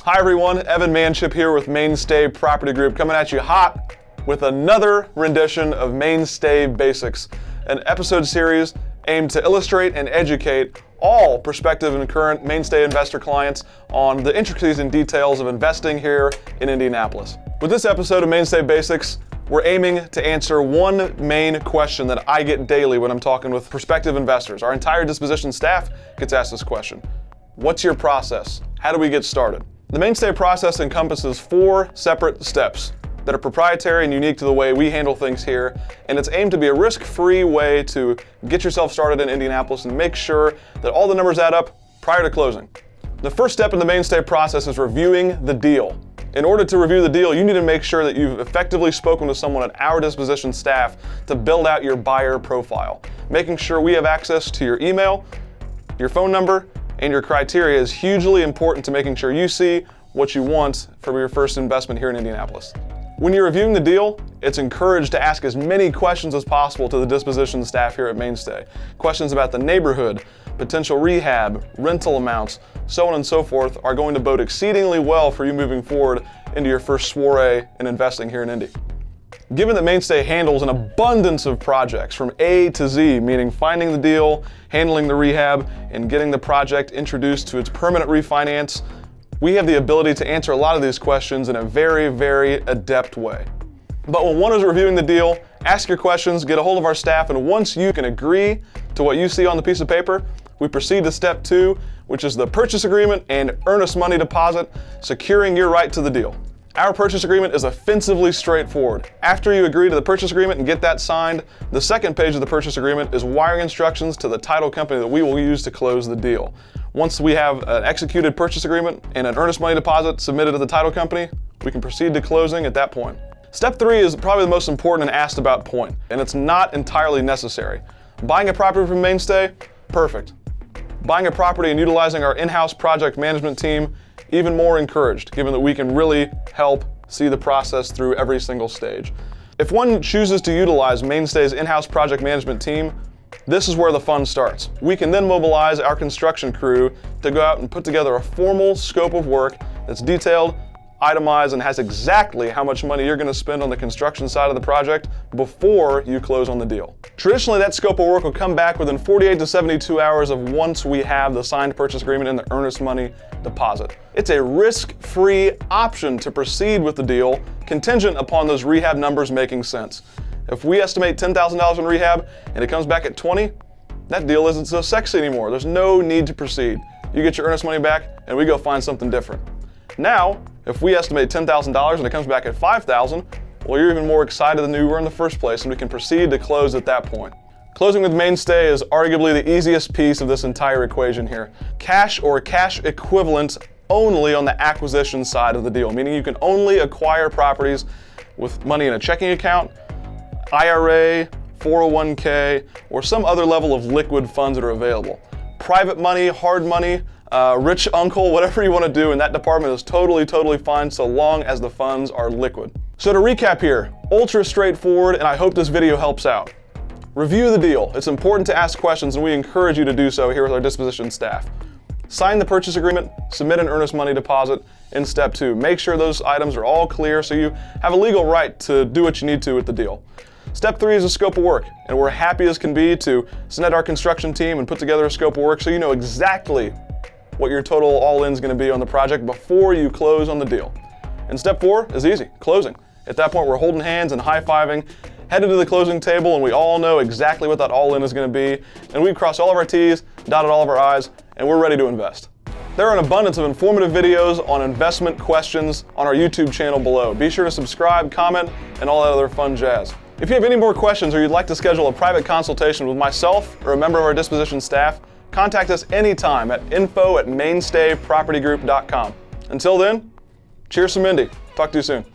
Hi everyone, Evan Manship here with Mainstay Property Group, coming at you hot with another rendition of Mainstay Basics, an episode series aimed to illustrate and educate all prospective and current Mainstay investor clients on the intricacies and details of investing here in Indianapolis. With this episode of Mainstay Basics, we're aiming to answer one main question that I get daily when I'm talking with prospective investors. Our entire disposition staff gets asked this question. What's your process? How do we get started? The Mainstay process encompasses 4 separate steps that are proprietary and unique to the way we handle things here, and it's aimed to be a risk-free way to get yourself started in Indianapolis and make sure that all the numbers add up prior to closing. The first step in the Mainstay process is reviewing the deal. In order to review the deal, you need to make sure that you've effectively spoken to someone at our disposition staff to build out your buyer profile. Making sure we have access to your email, your phone number, and your criteria is hugely important to making sure you see what you want from your first investment here in Indianapolis. When you're reviewing the deal, it's encouraged to ask as many questions as possible to the disposition staff here at Mainstay. Questions about the neighborhood, potential rehab, rental amounts, so on and so forth are going to bode exceedingly well for you moving forward into your first soiree in investing here in Indy. Given that Mainstay handles an abundance of projects from A to Z, meaning finding the deal, handling the rehab, and getting the project introduced to its permanent refinance, we have the ability to answer a lot of these questions in a very, very adept way. But when one is reviewing the deal, ask your questions, get a hold of our staff, and once you can agree to what you see on the piece of paper, we proceed to step 2, which is the purchase agreement and earnest money deposit, securing your right to the deal. Our purchase agreement is offensively straightforward. After you agree to the purchase agreement and get that signed, the second page of the purchase agreement is wiring instructions to the title company that we will use to close the deal. Once we have an executed purchase agreement and an earnest money deposit submitted to the title company, we can proceed to closing at that point. Step 3 is probably the most important and asked about point, and it's not entirely necessary. Buying a property from Mainstay? Perfect. Buying a property and utilizing our in-house project management team? Even more encouraged, given that we can really help see the process through every single stage. If one chooses to utilize Mainstay's in-house project management team, this is where the fun starts. We can then mobilize our construction crew to go out and put together a formal scope of work that's detailed, itemized, and has exactly how much money you're going to spend on the construction side of the project before you close on the deal. Traditionally, that scope of work will come back within 48 to 72 hours of once we have the signed purchase agreement and the earnest money deposit. It's a risk-free option to proceed with the deal, contingent upon those rehab numbers making sense. If we estimate $10,000 in rehab and it comes back at 20, that deal isn't so sexy anymore. There's no need to proceed. You get your earnest money back and we go find something different. Now, if we estimate $10,000 and it comes back at $5,000, well, you're even more excited than you were in the first place, and we can proceed to close at that point. Closing with Mainstay is arguably the easiest piece of this entire equation here. Cash or cash equivalents only on the acquisition side of the deal, meaning you can only acquire properties with money in a checking account, IRA, 401k, or some other level of liquid funds that are available. Private money, hard money, rich uncle, whatever you want to do in that department is totally fine so long as the funds are liquid. So to recap here, ultra straightforward, and I hope this video helps out. Review the deal. It's important to ask questions, and we encourage you to do so here with our disposition staff. Sign the purchase agreement, submit an earnest money deposit in step 2. Make sure those items are all clear so you have a legal right to do what you need to with the deal. Step 3 is a scope of work, and we're happy as can be to send out our construction team and put together a scope of work so you know exactly what your total all-in is going to be on the project before you close on the deal. And step 4 is easy, closing. At that point, we're holding hands and high-fiving, headed to the closing table, and we all know exactly what that all-in is going to be, and we've crossed all of our T's, dotted all of our I's, and we're ready to invest. There are an abundance of informative videos on investment questions on our YouTube channel below. Be sure to subscribe, comment, and all that other fun jazz. If you have any more questions or you'd like to schedule a private consultation with myself or a member of our disposition staff, contact us anytime at info@mainstaypropertygroup.com. Until then, cheers from Indy. Talk to you soon.